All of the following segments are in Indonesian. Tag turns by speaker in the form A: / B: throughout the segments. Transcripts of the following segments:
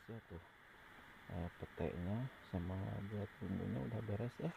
A: ya tuh. Petenya sama buat bumbunya udah beres ya.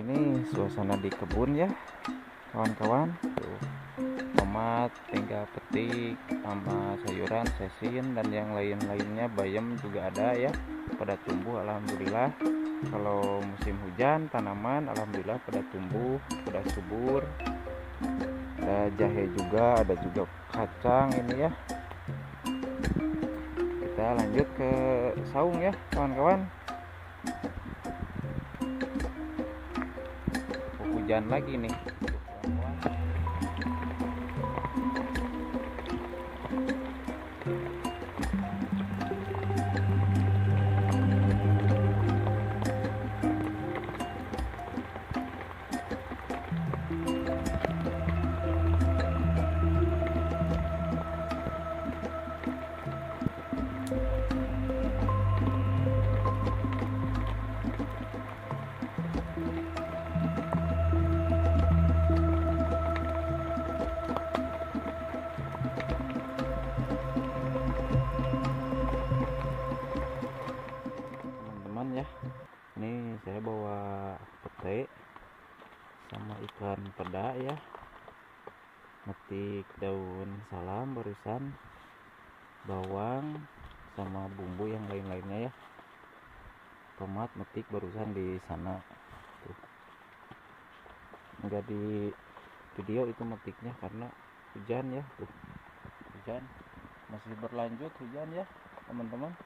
A: Ini suasana di kebun ya kawan-kawan. Tuh, tomat tinggal petik sama sayuran sesin dan yang lain-lainnya, bayam juga ada ya, pada tumbuh alhamdulillah. Kalau musim hujan tanaman alhamdulillah pada tumbuh, pada subur. Ada jahe juga, ada juga kacang ini ya. Kita lanjut ke saung ya kawan-kawan. Hujan lagi nih. Teman-teman ya, ini saya bawa pete sama ikan peda ya, metik daun salam barusan, bawang sama bumbu yang lain-lainnya ya. Tomat metik barusan di sana tuh. Enggak di video itu metiknya karena hujan ya tuh. Hujan masih berlanjut hujan ya teman-teman.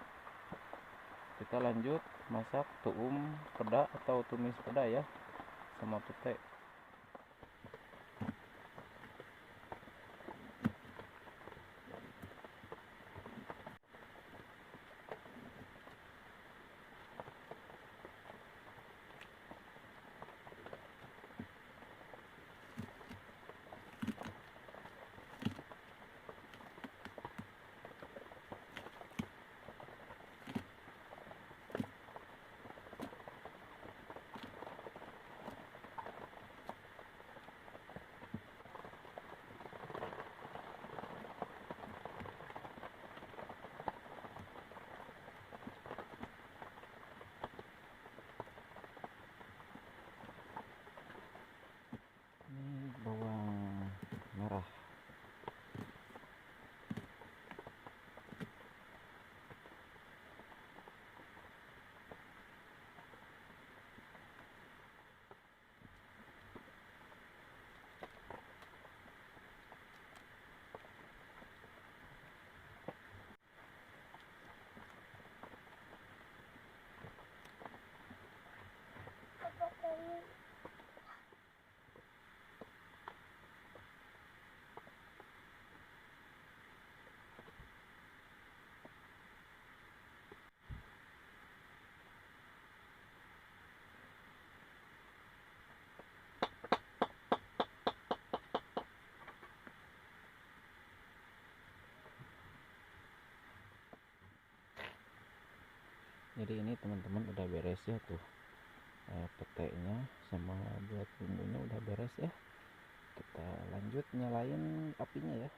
A: Kita lanjut masak tuum peda atau tumis peda ya sama pete. Ini bawang merah. Jadi ini teman-teman udah beres ya tuh, petenya sama buat bumbunya udah beres ya. Kita lanjut nyalain apinya ya.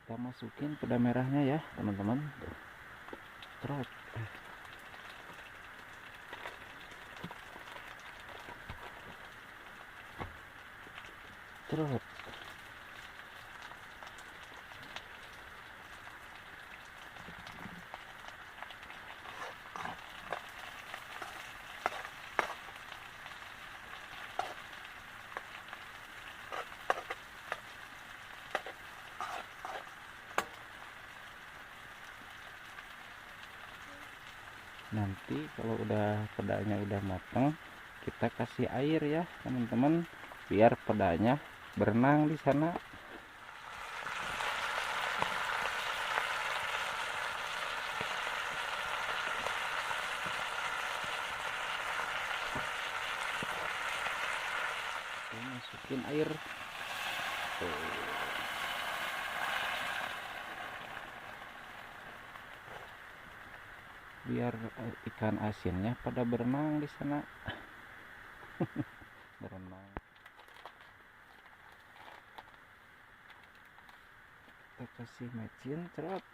A: Kita masukin peda merahnya ya teman-teman. Trot. Trot. Nanti kalau udah pedanya udah matang, kita kasih air ya teman-teman, biar pedanya berenang di sana. Oke, masukin air. Tuh. Biar ikan asinnya pada berenang di sana. Berenang. Kita kasih mecin, cerot.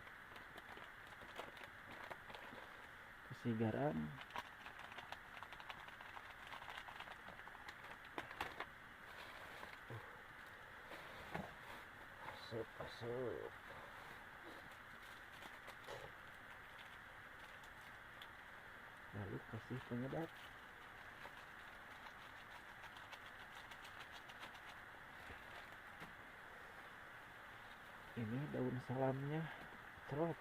A: Kasih garam. Asup. Lalu kasih penyedap. Ini daun salamnya, cerot.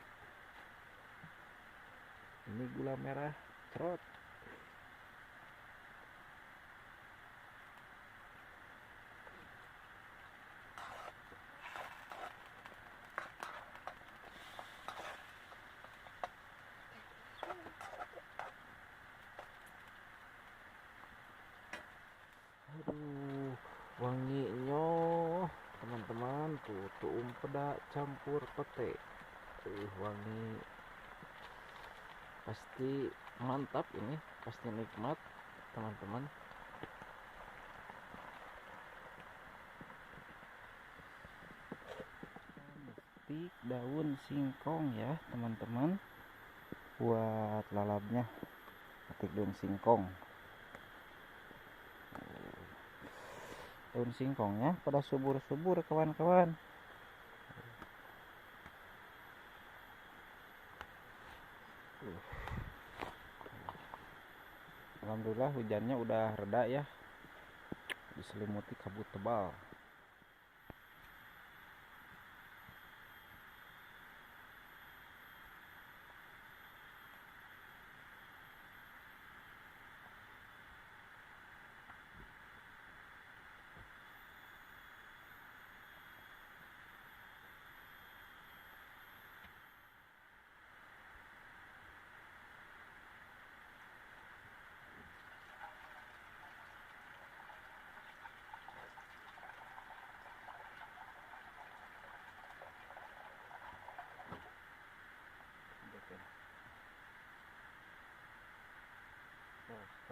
A: Ini gula merah, cerot. Aduh, wanginya teman-teman, tuh peda campur pete. Wangi, pasti mantap ini, pasti nikmat teman-teman. Metik daun singkong ya teman-teman, buat lalapnya. Metik daun singkong. Daun singkongnya pada subur-subur kawan-kawan. Alhamdulillah hujannya udah reda ya, diselimuti kabut tebal.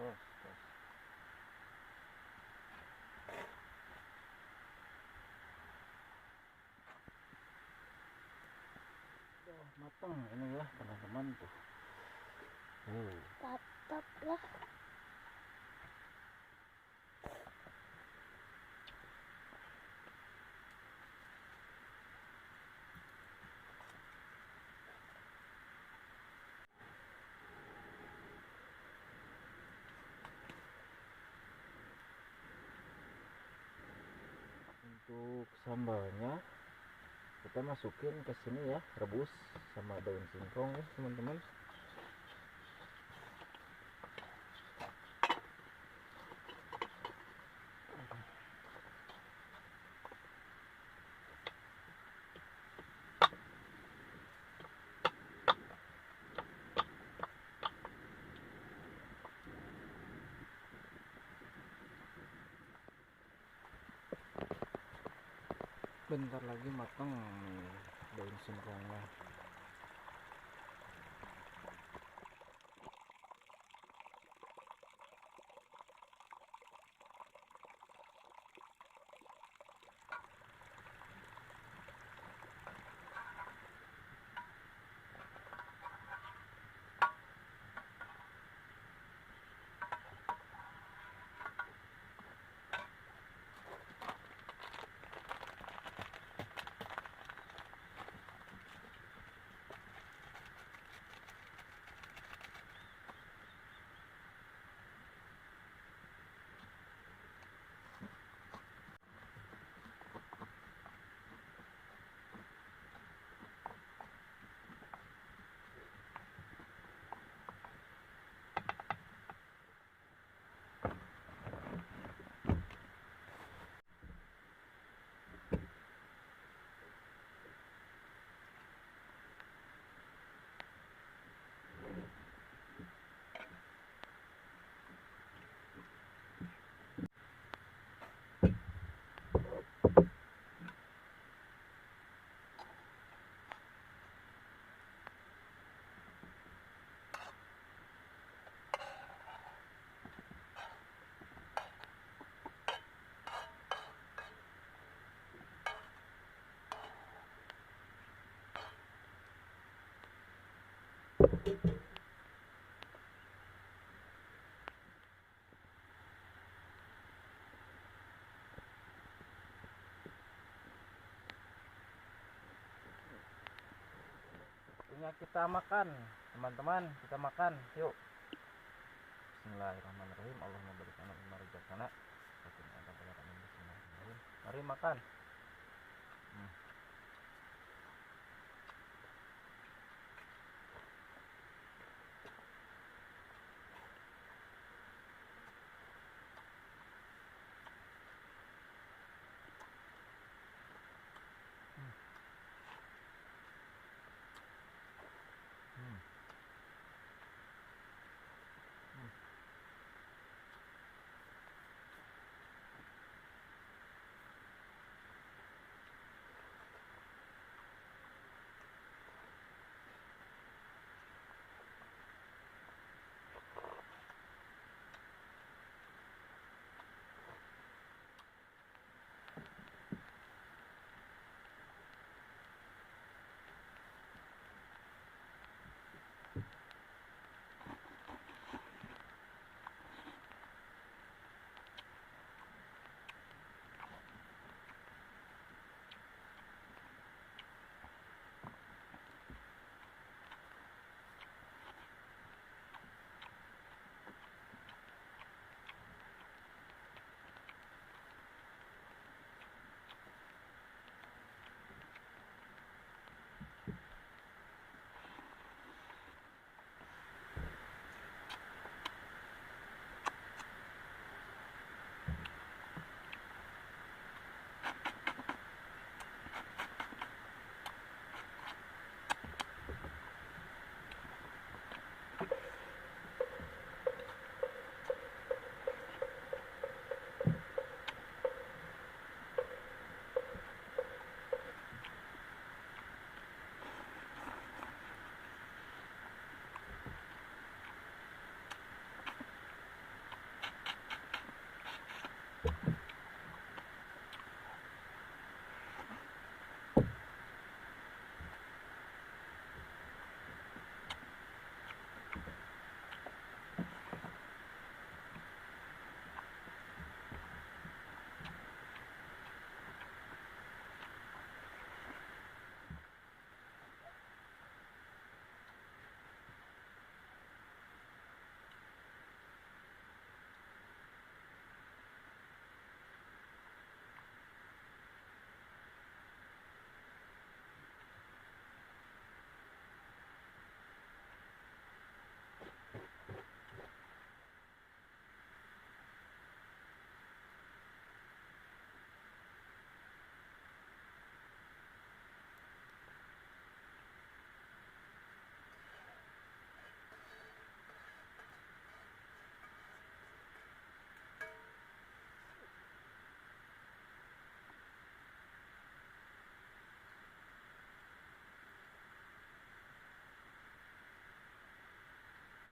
A: Terus. Udah matang ini ya teman-teman tuh.
B: Tatap lah.
A: Untuk sambalnya kita masukin ke sini ya, rebus sama daun singkong ya teman-teman. Bentar lagi matang nih daun singkongnya. Waktunya kita makan, teman-teman. Kita makan, yuk. Bismillahirrahmanirrahim. Allahumma barik lana fima razaqtana. Mari makan.